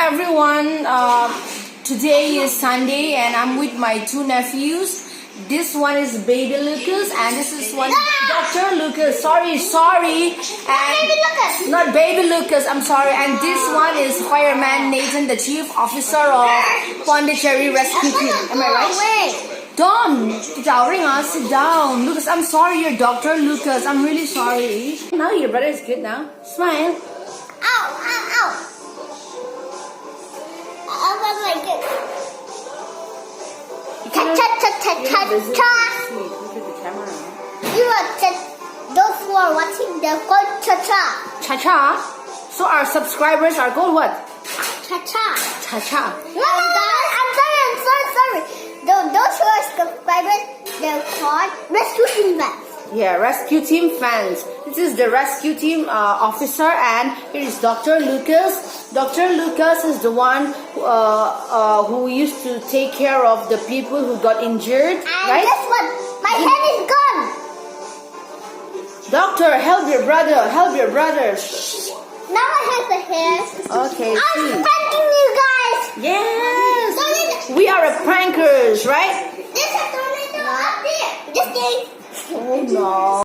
everyone. Today is Sunday and I'm with my two nephews. This one is baby Lucas and this is one Dr. Lucas. Sorry. And Baby Lucas. Not baby Lucas, I'm sorry. And this one is Fireman Nathan, the Chief Officer of Pondicherry Rescue Team. Am I right? Wait. Don't. Sit down. Lucas, I'm sorry, you're Dr. Lucas. I'm really sorry. Now your brother is good now. Smile. Ow. I was like this. Cha. Look at the camera. You are those who are watching, they're called cha-cha. Cha-cha? So our subscribers are called what? Cha-cha. Cha-cha. I'm sorry. Those who are subscribers, they're called rescue team fans. Yeah, rescue team fans. This is the rescue team officer and here is Dr. Lucas. Dr. Lucas is the one who used to take care of the people who got injured. And right? guess what? My hand is gone. Doctor, help your brother. Shh. Now I have the hair. Okay, I'm pranking you guys. Yes. We are prankers, right? There's a tornado up there. Just kidding. Oh no.